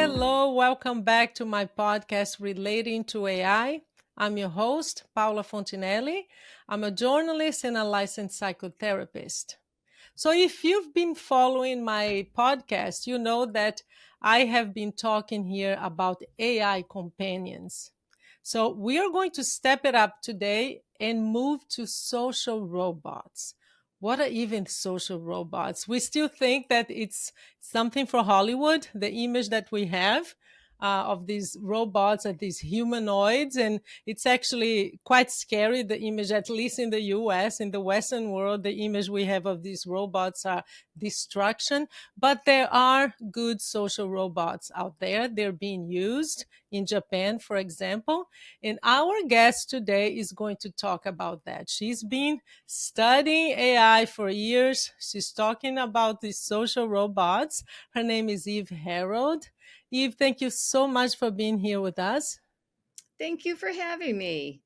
Hello, welcome back to my podcast relating to AI. I'm your host, Paula Fontenelle. I'm a journalist and a licensed psychotherapist. So, if you've been following my podcast, you know that I have been talking here about AI companions. So, we are going to step it up today and move to social robots. What are even social robots? We still think that it's something for Hollywood, the image that we have of these robots and these humanoids. And it's actually quite scary, the image, at least in the US, in the Western world, the image we have of these robots are destruction. But there are good social robots out there. They're being used in Japan, for example. And our guest today is going to talk about that. She's been studying AI for years. She's talking about these social robots. Her name is Eve Herold. Eve, thank you so much for being here with us. Thank you for having me.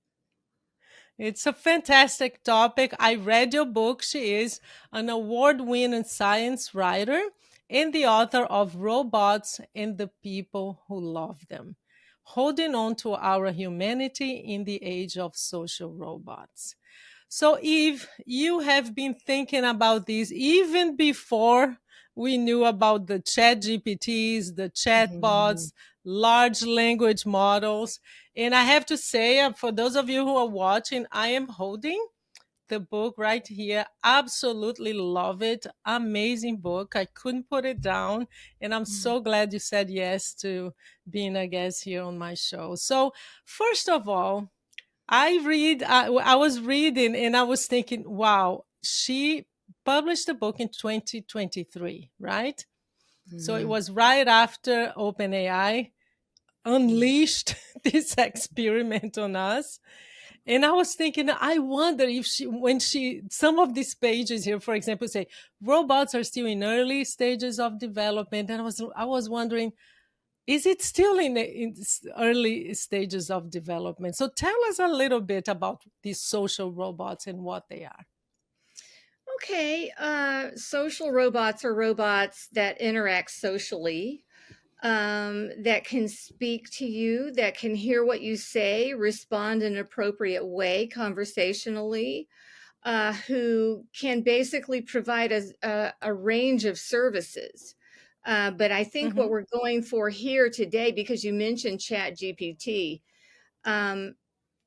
It's a fantastic topic. I read your book. She is an award winning science writer and the author of Robots and the People Who Love Them, Holding On to Our Humanity in the Age of Social Robots. So, Eve, you have been thinking about this even before we knew about the chat GPTs, the chatbots, large language models. And I have to say, for those of you who are watching, I am holding the book right here. Absolutely love it. Amazing book. I couldn't put it down. And I'm so glad you said yes to being a guest here on my show. So, first of all, I was reading and I was thinking, wow, she published the book in 2023, right? So it Mhm. was right after OpenAI unleashed this experiment on us. And I was thinking, I wonder if some of these pages here, for example, say robots are still in early stages of development. And I was wondering, is it still in its early stages of development? So tell us a little bit about these social robots and what they are. Okay, social robots are robots that interact socially, that can speak to you, that can hear what you say, respond in an appropriate way conversationally, who can basically provide a range of services. But I think what Hmm. we're going for here today, because you mentioned Chat GPT, um,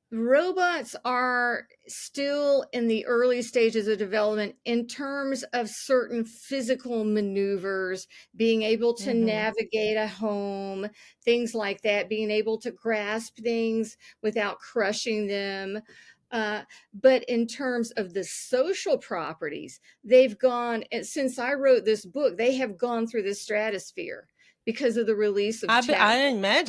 robots are still in the early stages of development in terms of certain physical maneuvers, being able to Hmm. navigate a home, things like that, being able to grasp things without crushing them. But in terms of the social properties, they've gone, and since I wrote this book, they have gone through the stratosphere because of the release of chat.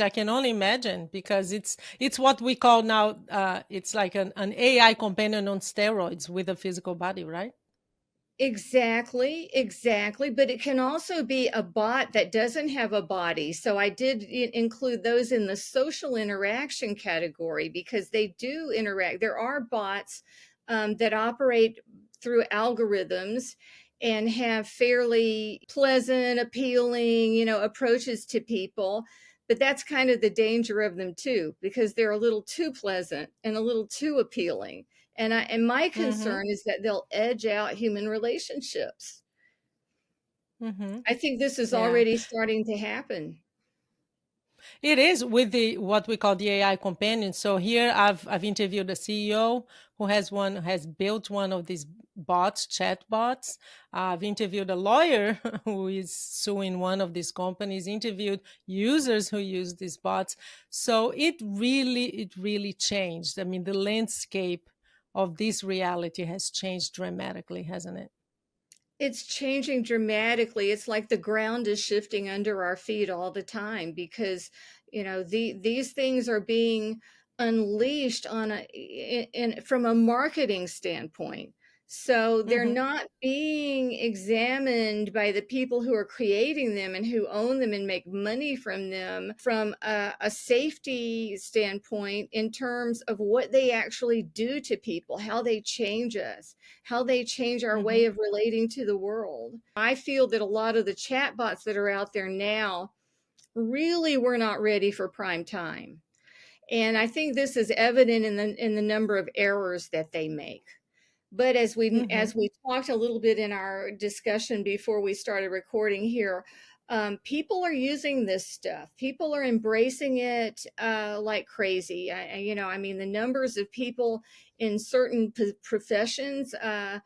I can only imagine because it's what we call now. It's like an AI companion on steroids with a physical body, right? Exactly, exactly. But it can also be a bot that doesn't have a body. So I did include those in the social interaction category because they do interact. There are bots that operate through algorithms and have fairly pleasant, appealing, approaches to people. But that's kind of the danger of them too, because they're a little too pleasant and a little too appealing. And my Mm-hmm. concern is that they'll edge out human relationships. Mm-hmm. I think this is Yeah. already starting to happen. It is with the what we call the AI companion. So here I've interviewed a CEO who has built one of these bots, chat bots. I've interviewed a lawyer who is suing one of these companies, interviewed users who use these bots. So it really changed. I mean, the landscape of this reality has changed dramatically, hasn't it? It's changing dramatically. It's like the ground is shifting under our feet all the time because, these things are being unleashed on from a marketing standpoint. So they're Mm-hmm. not being examined by the people who are creating them and who own them and make money from them from a safety standpoint in terms of what they actually do to people, how they change us, how they change our way Mm-hmm. of relating to the world. I feel that a lot of the chatbots that are out there now really we're not ready for prime time. And I think this is evident in the number of errors that they make. But Mm-hmm. as we talked a little bit in our discussion before we started recording here, people are using this stuff. People are embracing it like crazy. I mean, the numbers of people in certain professions are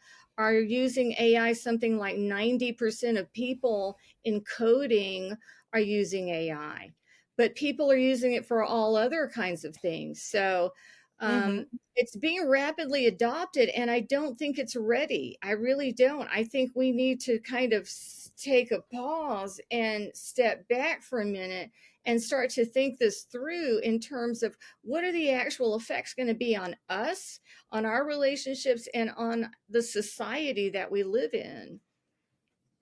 using AI. Something like 90% of people in coding are using AI, but people are using it for all other kinds of things. So Mm-hmm. it's being rapidly adopted, and I don't think it's ready. I really don't. I think we need to kind of take a pause and step back for a minute and start to think this through in terms of what are the actual effects going to be on us, on our relationships, and on the society that we live in.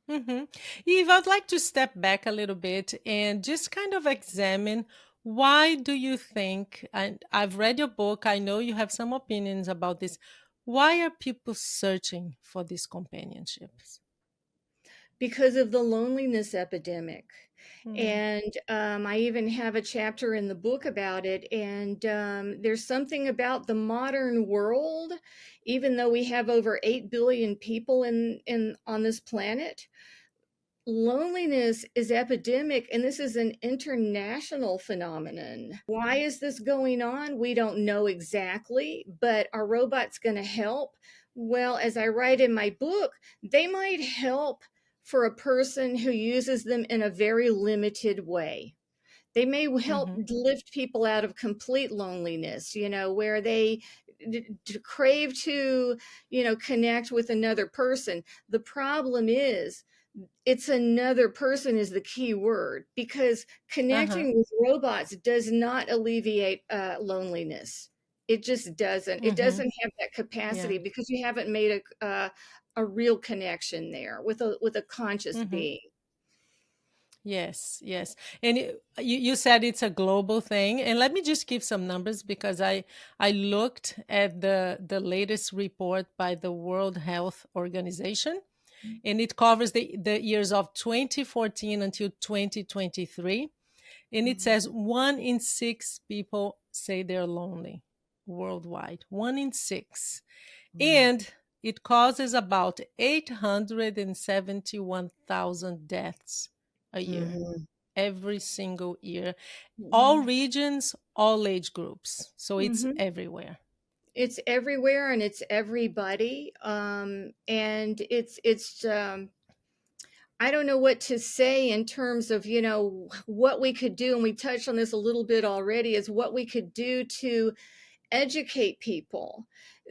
Mm-hmm. Eve, I'd like to step back a little bit and just kind of examine why do you think, and I've read your book, I know you have some opinions about this. Why are people searching for these companionships? Because of the loneliness epidemic. Mm. And I even have a chapter in the book about it. And there's something about the modern world, even though we have over 8 billion people in on this planet, loneliness is epidemic, and this is an international phenomenon. Why is this going on? We don't know exactly, but are robots going to help? Well, as I write in my book, they might help for a person who uses them in a very limited way. They may help Mm-hmm. lift people out of complete loneliness, where they crave to, connect with another person. The problem is it's another person is the key word, because Uh-huh. connecting with robots does not alleviate loneliness. It just doesn't. It Mm-hmm. doesn't have that Yeah. capacity because you haven't made a real connection there with a conscious Mm-hmm. being. Yes, yes. And you said it's a global thing. And let me just give some numbers because I looked at the latest report by the World Health Organization, and it covers the years of 2014 until 2023. And it says 1 in 6 people say they're lonely worldwide. 1 in 6. And it causes about 871,000 deaths a year, Mhm. every single year. All Mhm. regions, all age groups. So it's Mhm. everywhere. It's everywhere and it's everybody. And it's I don't know what to say in terms of, what we could do. And we touched on this a little bit already, is what we could do to educate people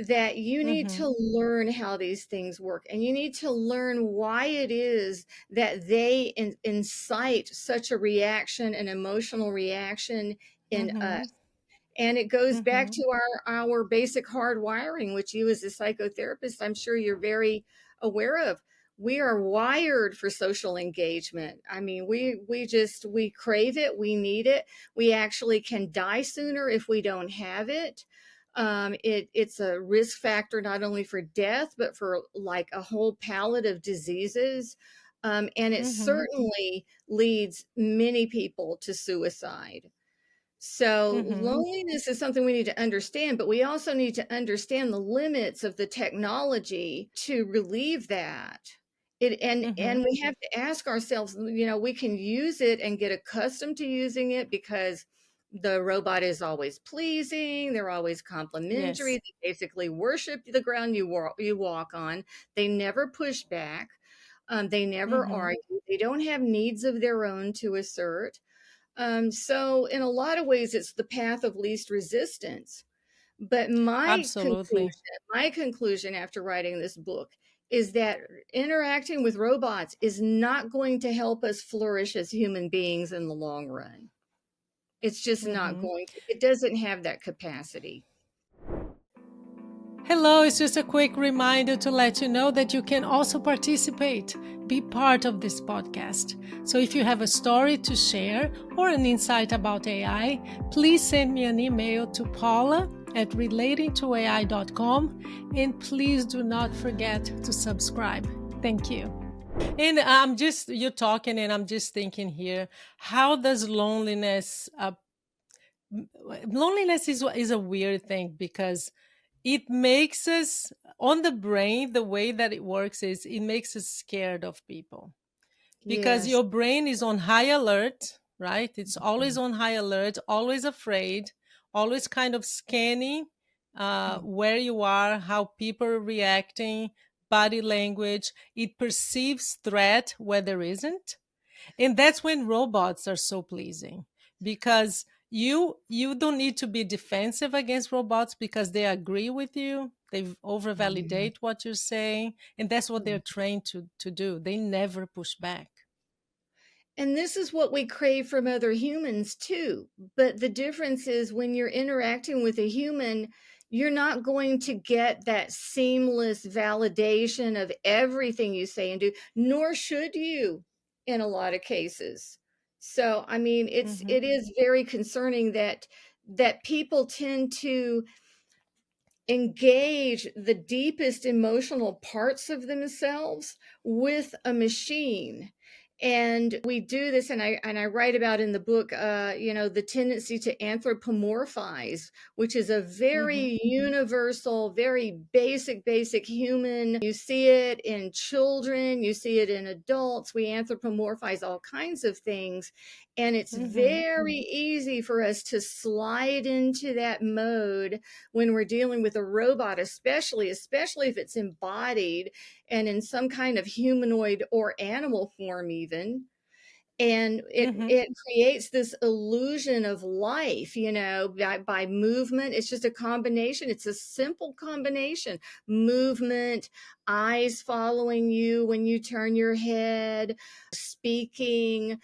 that you need Mm-hmm. to learn how these things work, and you need to learn why it is that they incite such a reaction, an emotional reaction in us. Mm-hmm. And it goes back Mm-hmm. to our basic hardwiring, which you as a psychotherapist, I'm sure you're very aware of. We are wired for social engagement. I mean, we crave it, we need it. We actually can die sooner if we don't have it. It's a risk factor not only for death, but for like a whole palette of diseases. And it Mm-hmm. certainly leads many people to suicide. So Mm-hmm. loneliness is something we need to understand, but we also need to understand the limits of the technology to relieve that. And Mm-hmm. we have to ask ourselves, we can use it and get accustomed to using it because the robot is always pleasing, they're always complimentary, Yes. they basically worship the ground you walk on. They never push back. They never Mm-hmm. argue. They don't have needs of their own to assert. So in a lot of ways, it's the path of least resistance. But Absolutely. my conclusion after writing this book is that interacting with robots is not going to help us flourish as human beings in the long run. It's just not Mm-hmm. going to. It doesn't have that capacity. Hello, it's just a quick reminder to let you know that you can also participate, be part of this podcast. So if you have a story to share or an insight about AI, please send me an email to paula@relatingtoai.com, and please do not forget to subscribe. Thank you. And I'm just, you're talking, and I'm just thinking here, how does loneliness, loneliness is a weird thing because it makes us, on the brain, the way that it works is it makes us scared of people because Yes. your brain is on high alert, right? It's always on high alert, always afraid, always kind of scanning where you are, how people are reacting, body language. It perceives threat where there isn't. And that's when robots are so pleasing because you don't need to be defensive against robots because they agree with you. They over validate what you're saying, and that's what they're trained to do. They never push back. And this is what we crave from other humans too. But the difference is when you're interacting with a human, you're not going to get that seamless validation of everything you say and do, nor should you in a lot of cases. So, I mean, Hmm. it is very concerning that people tend to engage the deepest emotional parts of themselves with a machine. And we do this, and I write about in the book, the tendency to anthropomorphize, which is a Hmm. very universal, very basic human. You see it in children, you see it in adults. We anthropomorphize all kinds of things, and it's Hmm. very easy for us to slide into that mode when we're dealing with a robot, especially if it's embodied and in some kind of humanoid or animal form even. And Hmm. it creates this illusion of life, by movement. It's just a combination. It's a simple combination: movement, eyes following you when you turn your head, speaking,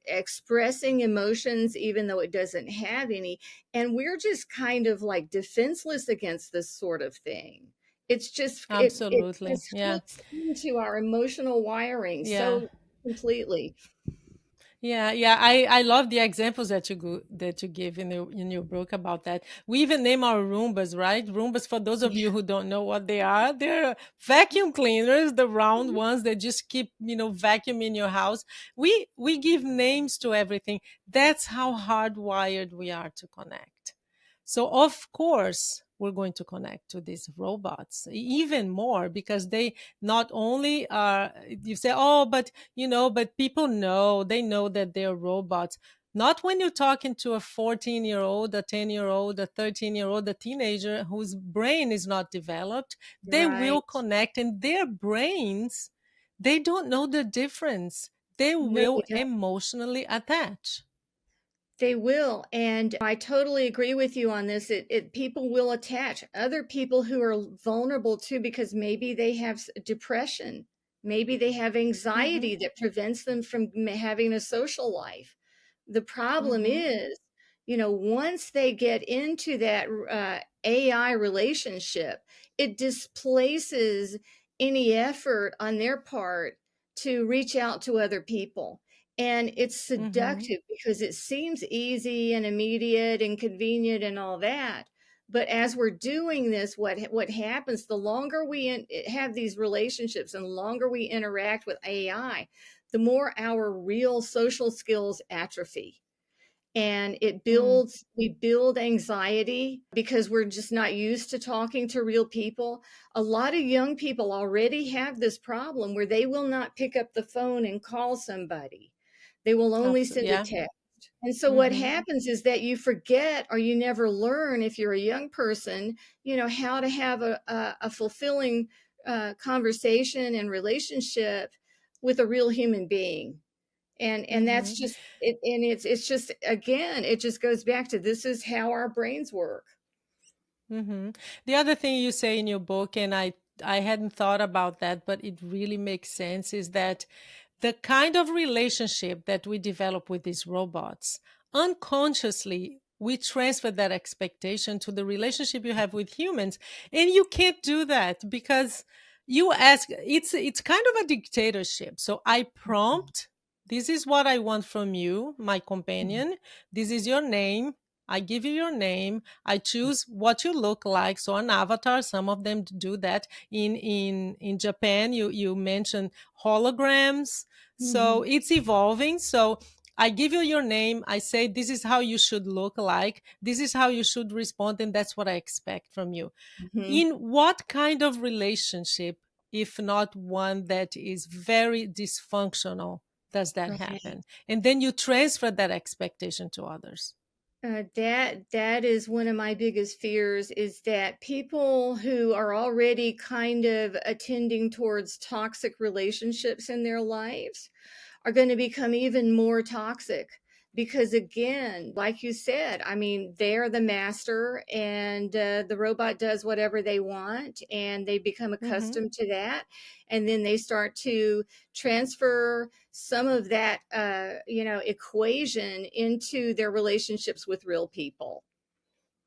expressing emotions even though it doesn't have any. And we're just kind of like defenseless against this sort of thing. It's just it Absolutely. just Yeah. hooks into our emotional wiring Yeah. so completely. Yeah, yeah, I love the examples that that you give in your book about that. We even name our Roombas, right? Roombas, for those of you Yeah. who don't know what they are, they're vacuum cleaners, the round ones that just keep, vacuuming your house. We give names to everything. That's how hardwired we are to connect. So of course we're going to connect to these robots even more because they not only are, you say, oh, but but people know, they know that they're robots. Not when you're talking to a 14-year-old, a 10-year-old, a 13-year-old, a teenager whose brain is not developed. They will Right. connect, and their brains, they don't know the difference. They No, will they don't. emotionally attach. They will. And I totally agree with you on this. People will attach other people who are vulnerable too, because maybe they have depression. Maybe they have Mm-hmm. anxiety that prevents them from having a social life. The problem Mm-hmm. is, once they get into that AI relationship, it displaces any effort on their part to reach out to other people. And it's Mm-hmm. seductive because it seems easy and immediate and convenient and all that. But as we're doing this, what happens, the longer we have these relationships and the longer we interact with AI, the more our real social skills atrophy. And we build anxiety because we're just not used to talking to real people. A lot of young people already have this problem where they will not pick up the phone and call somebody. They will only Absolutely. send a Yeah. text. And so what Mm-hmm. happens is that you forget or you never learn, if you're a young person, how to have a fulfilling conversation and relationship with a real human being. And Mm-hmm. that's just it, and it's just, again, it just goes back to, this is how our brains work. Mm-hmm. The other thing you say in your book, and I hadn't thought about that, but it really makes sense, is that the kind of relationship that we develop with these robots, unconsciously, we transfer that expectation to the relationship you have with humans. And you can't do that because you ask, it's kind of a dictatorship. So I prompt, this is what I want from you, my companion. This is your name. I give you your name. I choose what you look like. So an avatar, some of them do that. In Japan, you mentioned holograms. So Mhm. it's evolving. So I give you your name. I say, this is how you should look like. This is how you should respond. And that's what I expect from you. Mhm. In what kind of relationship, if not one that is very dysfunctional, does that Right. happen? And then you transfer that expectation to others. That is one of my biggest fears is that people who are already kind of attending towards toxic relationships in their lives are going to become even more toxic because again, like you said, I mean, they're the master and the robot does whatever they want and they become Mm-hmm. accustomed to that, and then they start to transfer some of that equation into their relationships with real people.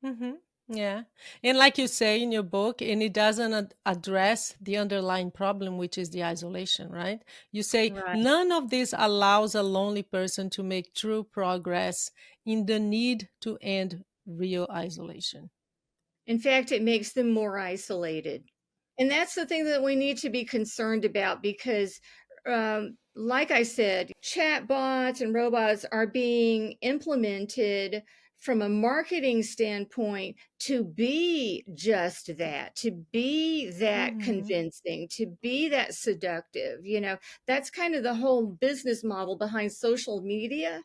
Mm-hmm. Yeah. And like you say in your book, and it doesn't address the underlying problem, which is the isolation, right? You say Right. none of this allows a lonely person to make true progress in the need to end real isolation. In fact, it makes them more isolated. And that's the thing that we need to be concerned about because, like I said, chatbots and robots are being implemented from a marketing standpoint to be just that, to be that Mm-hmm. convincing, to be that seductive. That's kind of the whole business model behind social media,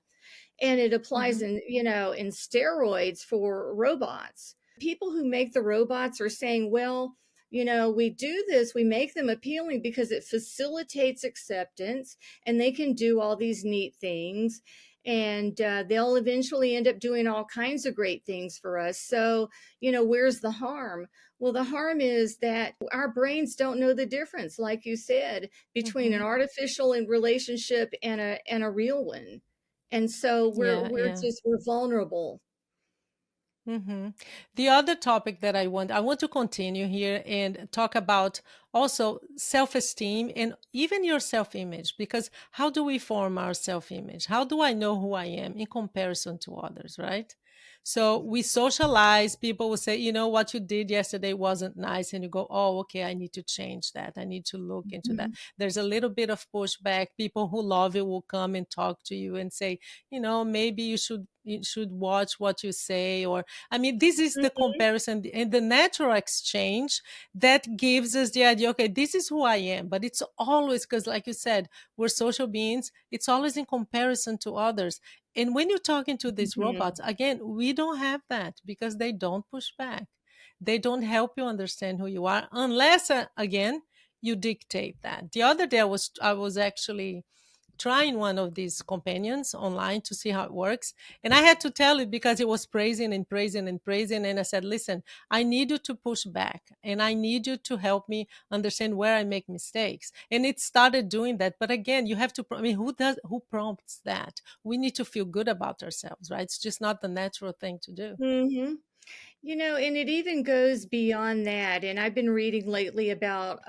and it applies Mm-hmm. in steroids for robots. People who make the robots are saying, well, we do this, we make them appealing because it facilitates acceptance and they can do all these neat things, and they'll eventually end up doing all kinds of great things for us. So where's the harm? Well, the harm is that our brains don't know the difference, like you said, between an Mm-hmm. artificial relationship and a real one, and so we're Yeah, we're yeah. just we're vulnerable. Mm-hmm. The other topic that I want to continue here and talk about also self-esteem and even your self-image, because how do we form our self-image? How do I know who I am in comparison to others, right? So we socialize, people will say, what you did yesterday wasn't nice. And you go, oh, okay, I need to change that. I need to look into that. Mhm. There's a little bit of pushback. People who love you will come and talk to you and say, maybe you should watch what you say, or I mean, this is the Mhm. comparison and the natural exchange that gives us the idea, okay, this is who I am. But it's always because, like you said, we're social beings, it's always in comparison to others. And when you're talking to these Mhm. robots, again, we don't have that because they don't push back. They don't help you understand who you are unless, again, you dictate that. The other day, I was actually trying one of these companions online to see how it works. And I had to tell it because it was praising and praising and praising. And I said, listen, I need you to push back and I need you to help me understand where I make mistakes. And it started doing that. But again, you have to, I mean, who prompts that? We need to feel good about ourselves, right? It's just not the natural thing to do. Mhm. And it even goes beyond that. And I've been reading lately about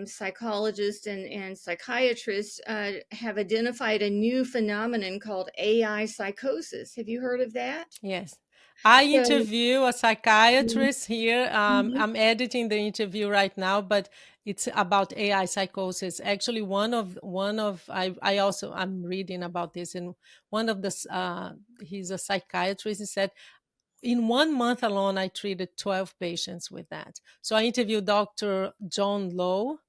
psychologists and psychiatrists have identified a new phenomenon called AI psychosis. Have you heard of that? Yes. I So, interview a mhm. psychiatrist here. Mhm. I'm editing the interview right now, but it's about AI psychosis. Actually, I'm reading about this, and one of he's a psychiatrist. He said in 1 month alone, I treated 12 patients with that. So I interviewed Dr. John Lowe.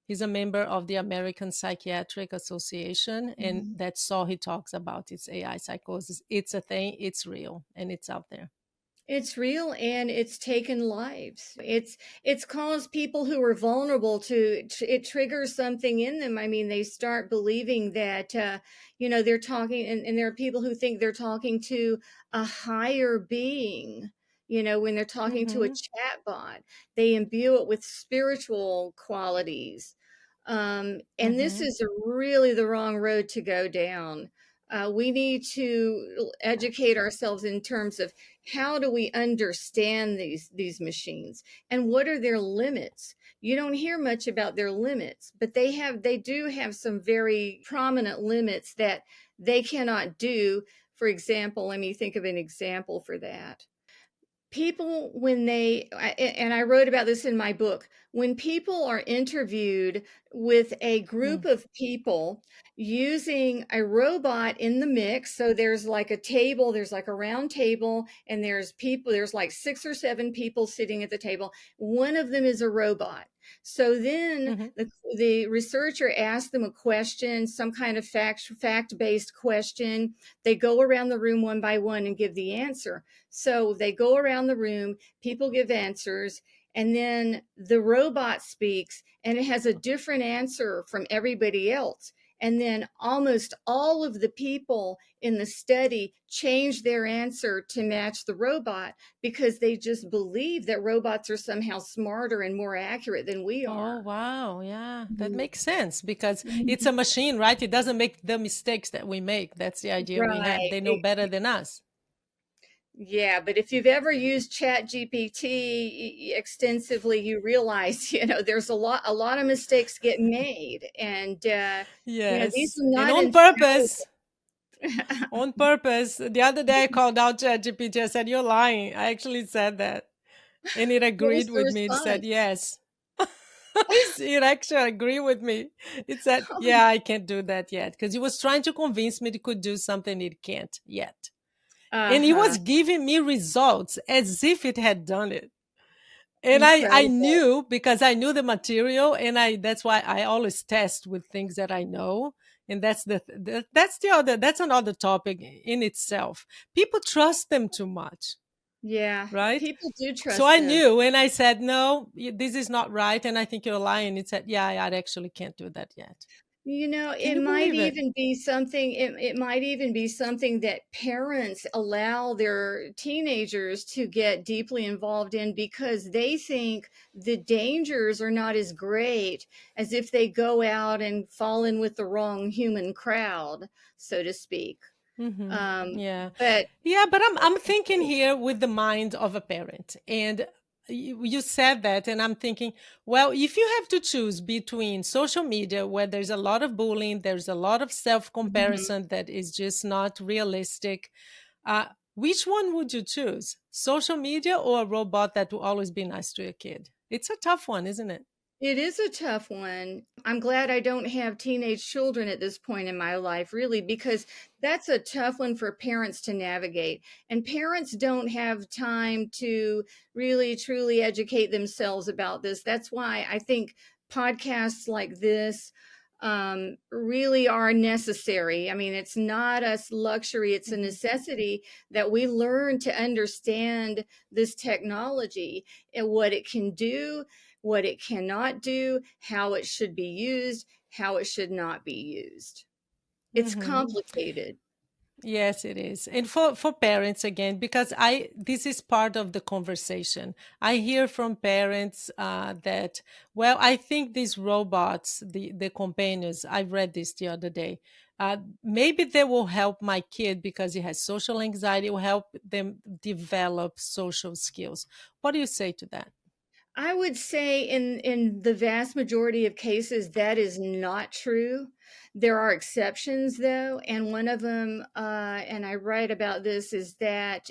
He's a member of the American Psychiatric Association, and Mhm. that's all he talks about. It's AI psychosis. It's a thing, it's real, and it's out there. It's real and it's taken lives. It's caused people who are vulnerable it triggers something in them. I mean, they start believing that they're talking, and there are people who think they're talking to a higher being. When they're talking to a Mm-hmm. chat bot, they imbue it with spiritual qualities. And this Mm-hmm. is really the wrong road to go down. We need to educate ourselves in terms of how do we understand these machines and what are their limits. You don't hear much about their limits, but they do have some very prominent limits that they cannot do For example, let me think of an example for that. People, when they, and I wrote about this in my book, when people are interviewed with a group Mm, of people using a robot in the mix, so there's like a table, there's like a round table, and there's people, there's like 6 or 7 people sitting at the table. One of them is a robot. So then mhm. the researcher asks them a question, some kind of fact-based question. They go around the room one by one and give the answer. So they go around the room, people give answers, and then the robot speaks and it has a different answer from everybody else. And then almost all of the people in the study change their answer to match the robot because they just believe that robots are somehow smarter and more accurate than we Oh, are. wow. Yeah, that Mhm. makes sense because it's Mhm. a machine, right? It doesn't make the mistakes that we make. That's the idea we have. Right. They know better than us. Yeah, but if you've ever used Chat GPT extensively, you realize, there's a lot of mistakes get made. And these Yes. are And not on infallible. purpose. On purpose. The other day I called out ChatGPT. I said, "You're lying." I actually said that. And it What was agreed the with me. It said, response? "Yes." It actually agreed with me. It said, "Yeah, I can't do that yet." Because he was trying to convince me it could do something it can't yet. And he Uh-huh. was giving me results as if it had done it. And I Incredible. knew because I knew the material, and that's why I always test with things that I know. And that's another topic in itself. People trust them too much, Yeah, right? people do So trust I them. knew, and I said, "No, this is not right, and I think you're lying." It said, "Yeah, I actually can't do that yet." Can It you might believe it? even be something, it might even be something that parents allow their teenagers to get deeply involved in because they think the dangers are not as great as if they go out and fall in with the wrong human crowd, so to speak. Mm-hmm. Um, Yeah. but Yeah, but I'm thinking here with the mind of a parent. And you said that, and I'm thinking, well, if you have to choose between social media, where there's a lot of bullying, there's a lot of self Mhm. comparison that is just not realistic, uh, which one would you choose? Social media or a robot that will always be nice to your kid? It's a tough one, isn't it? It is a tough one. I'm glad I don't have teenage children at this point in my life, really, because that's a tough one for parents to navigate. And parents don't have time to really, truly educate themselves about this. That's why I think podcasts like this really are necessary. I mean, it's not a luxury, it's a Hmm. necessity that we learn to understand this technology and what it can do, what it cannot do, how it should be used, how it should not be used. It's Hmm. complicated. Yes, it is. And for parents again, because I this is part of the conversation. I hear from parents that, well, I think these robots, the companions, I read this the other day. Maybe they will help my kid because he has social anxiety, will help them develop social skills. What do you say to that? I would say in the vast majority of cases that is not true. There are exceptions though, and one of them, and I write about this, is that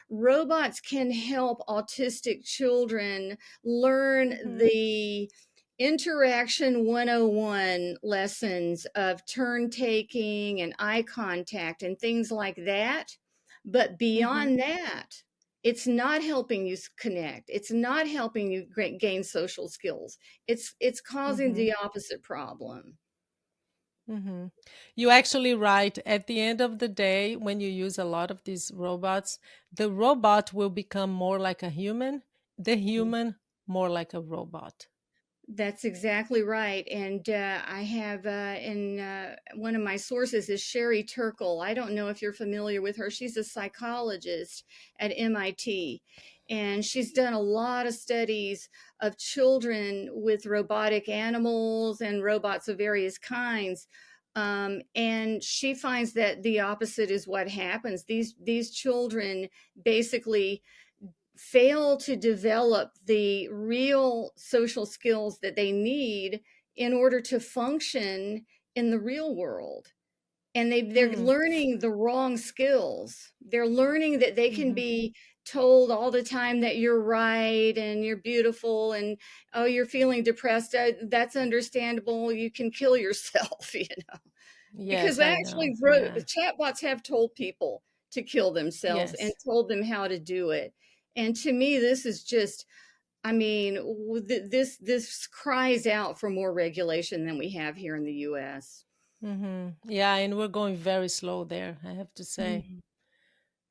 robots can help autistic children learn Hmm. the interaction 101 lessons of turn taking and eye contact and things like that. But Hmm. beyond that, it's not helping you connect. It's not helping you gain social skills. It's causing Hmm. the opposite problem. Hmm. You actually write at the end of the day, when you use a lot of these robots, the robot will become more like a human, the human more like a robot. That's exactly right. And I have in one of my sources is Sherry Turkle. I don't know if you're familiar with her. She's a psychologist at MIT. And she's done a lot of studies of children with robotic animals and robots of various kinds. And she finds that the opposite is what happens. These children basically fail to develop the real social skills that they need in order to function in the real world. and they're Mm, learning the wrong skills. They're learning that they can mhm. be told all the time that you're right and you're beautiful, and oh, you're feeling depressed. That's understandable. You can kill yourself, because Yes, I know. actually Yeah. chatbots have told people to kill themselves and Yes. told them how to do it. And to me, this is just, I mean, this cries out for more regulation than we have here in the US. Yeah, and we're going very slow there, I have to say. Mhm.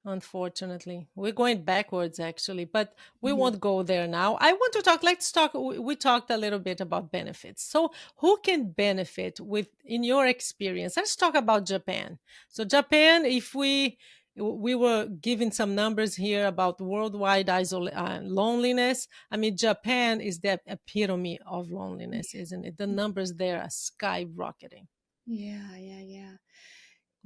Unfortunately, we're going backwards actually, but we Mhm. won't go there now. I want to talk, let's talk, we talked a little bit about benefits. So, who can benefit with, in your experience? Let's talk about Japan. So, Japan, if we were giving some numbers here about worldwide loneliness. I mean, Japan is the epitome of loneliness, isn't it? The numbers there are skyrocketing. Yeah, yeah, yeah.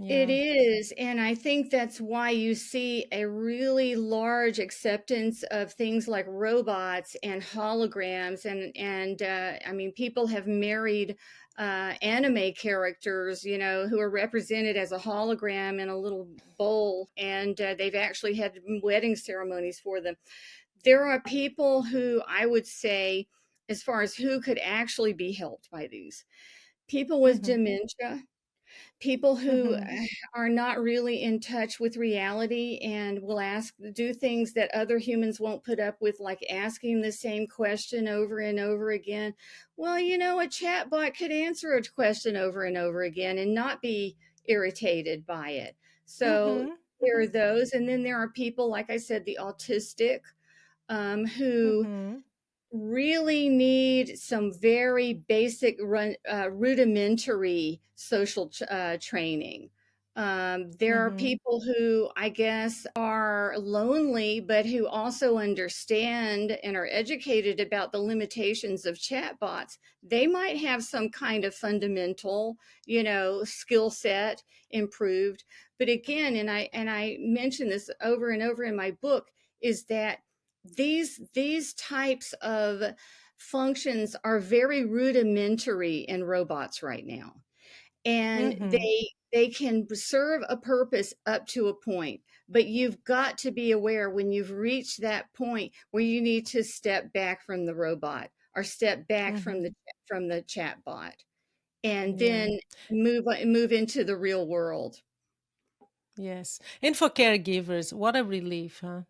It Yeah. is, and I think that's why you see a really large acceptance of things like robots and holograms, and I mean, people have married anime characters, who are represented as a hologram in a little bowl, and they've actually had wedding ceremonies for them. There are people who I would say, as far as who could actually be helped by these, people with Mhm. dementia, people who Mhm. are not really in touch with reality and will do things that other humans won't put up with, like asking the same question over and over again. Well, a chatbot could answer a question over and over again and not be irritated by it. So Mhm. there are those, and then there are people, like I said, the autistic, who Mhm. really need some very basic rudimentary social training. There are Mhm. people who I guess are lonely, but who also understand and are educated about the limitations of chatbots. They might have some kind of fundamental, skill set improved. But again, and I mention this over and over in my book, is that these types of functions are very rudimentary in robots right now, and Mhm. they can serve a purpose up to a point, but you've got to be aware when you've reached that point where you need to step back from the robot or step back from Mhm. the chat bot, and Yeah. then move into the real world. Yes. And for caregivers, what a relief, huh?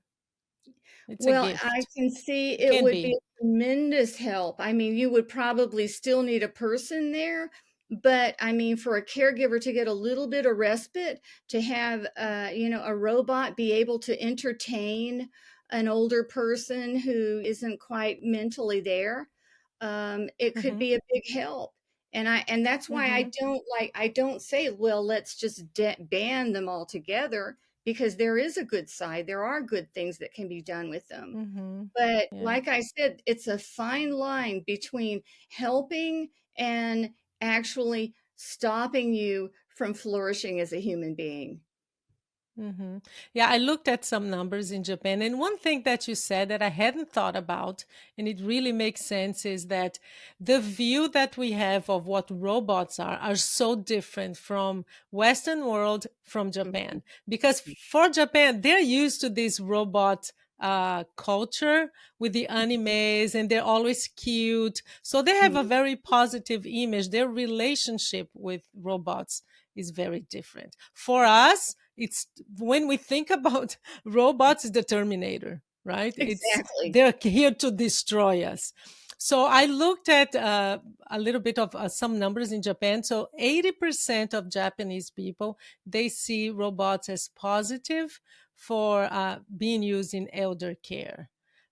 It's a Well, I gift. can see It it can would be be. a tremendous help. I mean, you would probably still need a person there, but I mean, for a caregiver to get a little bit of respite, to have a robot be able to entertain an older person who isn't quite mentally there, it could Mhm. be a big help. And that's why Mhm. I don't say, well, let's just ban them altogether, because there is a good side. There are good things that can be done with them. Mhm. But Yeah. like I said, it's a fine line between helping and actually stopping you from flourishing as a human being. Yeah, I looked at some numbers in Japan, and one thing that you said that I hadn't thought about, and it really makes sense, is that the view that we have of what robots are so different from Western world, from Mhm. Japan. Because for Japan, they're used to this robot culture with the animes, and they're always cute. So they have a Mhm. very positive image. Their relationship with robots is very different. For us, it's when we think about robots, it's the Terminator, right? It's Exactly. they're here to destroy us. So I looked at a little bit of some numbers in Japan. So 80% of Japanese people, they see robots as positive for being used in elder care.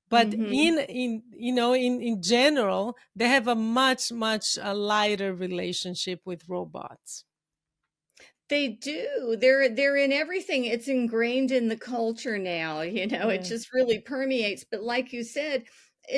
But Mhm. in general, they have a much lighter relationship with robots. They do. They're in everything. It's ingrained in the culture now, it Yeah. just really permeates. But like you said,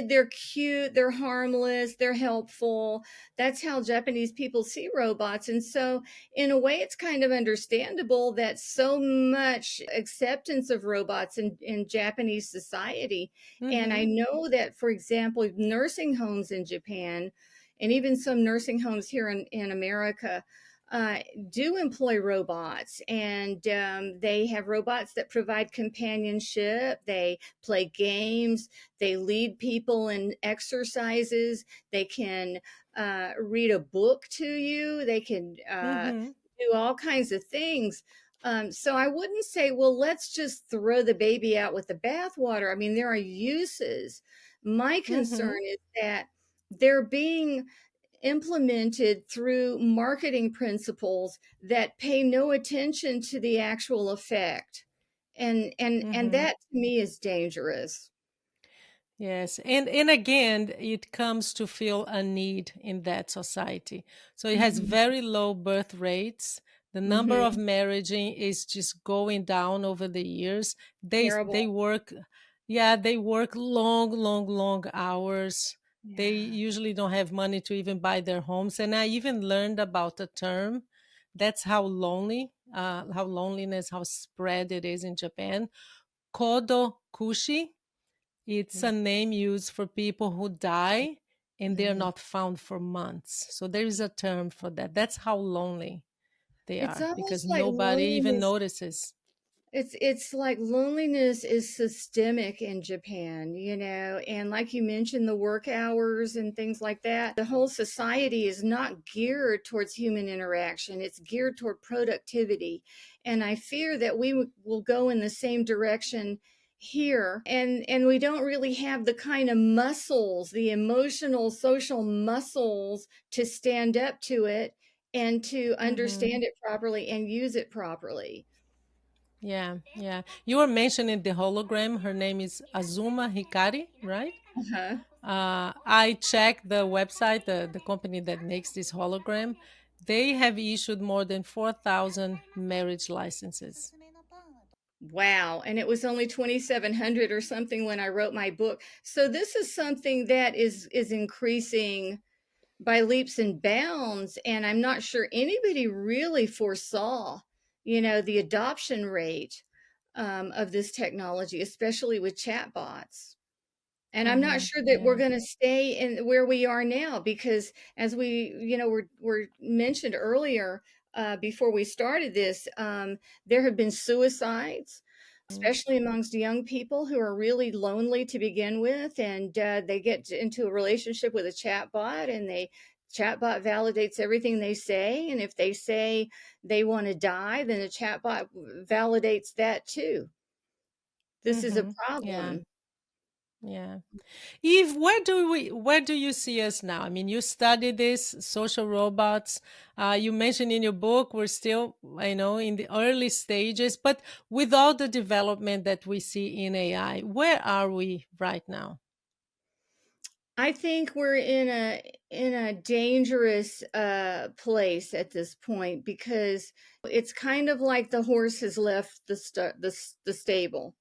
they're cute, they're harmless, they're helpful. That's how Japanese people see robots. And so, in a way, it's kind of understandable that so much acceptance of robots in Japanese society. And I Mm-hmm. know that, for example, nursing homes in Japan and even some nursing homes here in America, uh, do employ robots, and they have robots that provide companionship. They play games. They lead people in exercises. They can read a book to you. They can Mm-hmm. do all kinds of things. So I wouldn't say, well, let's just throw the baby out with the bathwater. I mean, there are uses. My Mm-hmm. concern is that they're being implemented through marketing principles that pay no attention to the actual effect. And Mm-hmm. that to me is dangerous. Yes, and again, it comes to fill a need in that society. So it has Mhm. very low birth rates. The number of Mhm. marriaging is just going down over the years. They Terrible. work, yeah, they work long, long, long hours. They Yeah. usually don't have money to even buy their homes. And I even learned about a term. That's how loneliness, how spread it is in Japan. Kodo kushi, it's a name used for people who die and they're Mhm. not found for months. So there is a term for that. That's how lonely they It's are because almost like nobody even loneliness. notices. It's like loneliness is systemic in Japan, you know, and like you mentioned, the work hours and things like that. The whole society is not geared towards human interaction. It's geared toward productivity. And I fear that will go in the same direction here. And we don't really have the kind of muscles, the emotional, social muscles to stand up to it and to Hmm. understand it properly and use it properly. Yeah, yeah. You were mentioning the hologram. Her name is Azuma Hikari, right? Uh-huh. I checked the website, the company that makes this hologram. They have issued more than 4,000 marriage licenses. Wow. And it was only 2,700 or something when I wrote my book. So this is something that is increasing by leaps and bounds. And I'm not sure anybody really foresaw, you know, the adoption rate of this technology, especially with chatbots. And I'm not Hmm. sure that we're Yeah. going to stay in where we are now because, as we, you know, were mentioned earlier before we started this, there have been suicides, especially amongst young people who are really lonely to begin with, and they get into a relationship with a chatbot, and they chatbot validates everything they say, and if they say they want to die, then the chatbot validates that too. This is a Hmm. Yeah. problem. Yeah. Eve, where do you see us now? I mean, you study this social robots. You mentioned in your book we're still, in the early stages, but with all the development that we see in AI, where are we right now? I think we're in a dangerous place at this point because it's kind of like the horse has left the stable.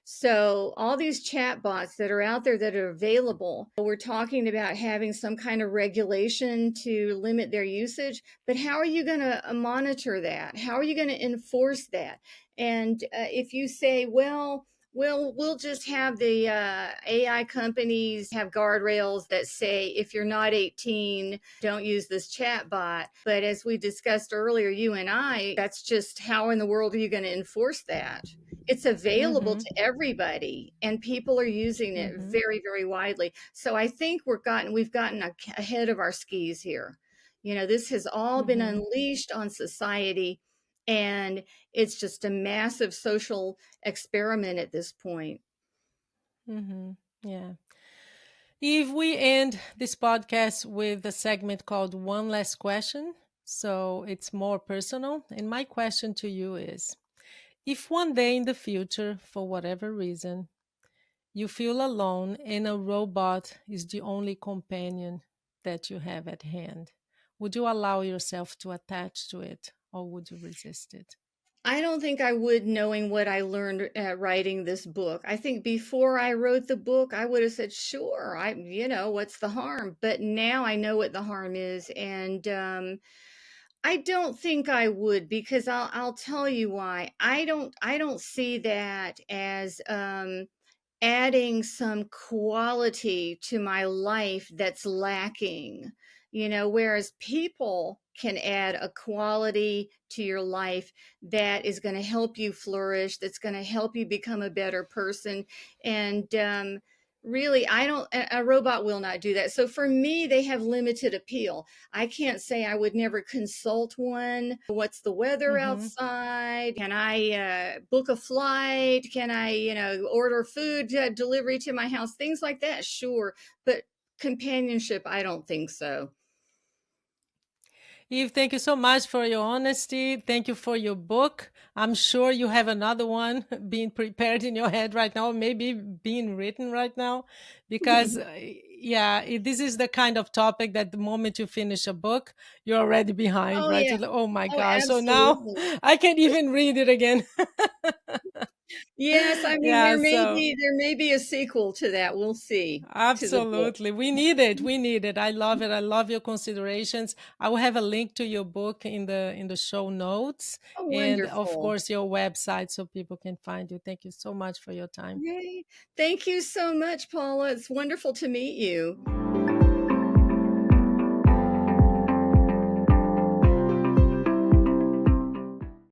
So all these chatbots that are out there that are available, we're talking about having some kind of regulation to limit their usage. But how are you going to monitor that? How are you going to enforce that? And if you say, well, we'll just have the AI companies have guardrails that say if you're not 18, don't use this chat bot. But as we discussed earlier, you and I, that's just how in the world are you going to enforce that? It's available Mm-hmm. to everybody and people are using it Mm-hmm. very, very widely. So I think we've gotten ahead of our skis here. You know, this has all been Mm-hmm. unleashed on society and it's just a massive social experiment at this point. Mm-hmm. Yeah. If we end this podcast with a segment called One Last Question, so it's more personal. And my question to you is, if one day in the future, for whatever reason, you feel alone and a robot is the only companion that you have at hand, would you allow yourself to attach to it or would you resist it? I don't think I would, knowing what I learned writing this book. I think before I wrote the book, I would have said, sure, what's the harm? But now I know what the harm is. And I don't think I would because I'll tell you why. I don't see that as adding some quality to my life that's lacking. whereas people can add a quality to your life that is going to help you flourish, that's going to help you become a better person. And really, I don't, a robot will not do that. So for me, they have limited appeal. I can't say I would never consult one. What's the weather Mm-hmm. outside? Can I book a flight? Can I, order food delivery to my house? Things like that, sure. But companionship, I don't think so. Eve, thank you so much for your honesty. Thank you for your book. I'm sure you have another one being prepared in your head right now, maybe being written right now, because yeah, this is the kind of topic that the moment you finish a book, you're already behind, Oh, right? yeah. You're like, oh my Oh, gosh. So now absolutely. I can't even read it again. Yes, I mean, Yeah, there may so be there may be a sequel to that. We'll see, to the book. absolutely. We need it. We need it. I love it. I love your considerations. I will have a link to your book in the show notes Oh, and of wonderful. course your website so people can find you. Thank you so much for your time. Yay. Thank you so much, Paula. It's wonderful to meet you.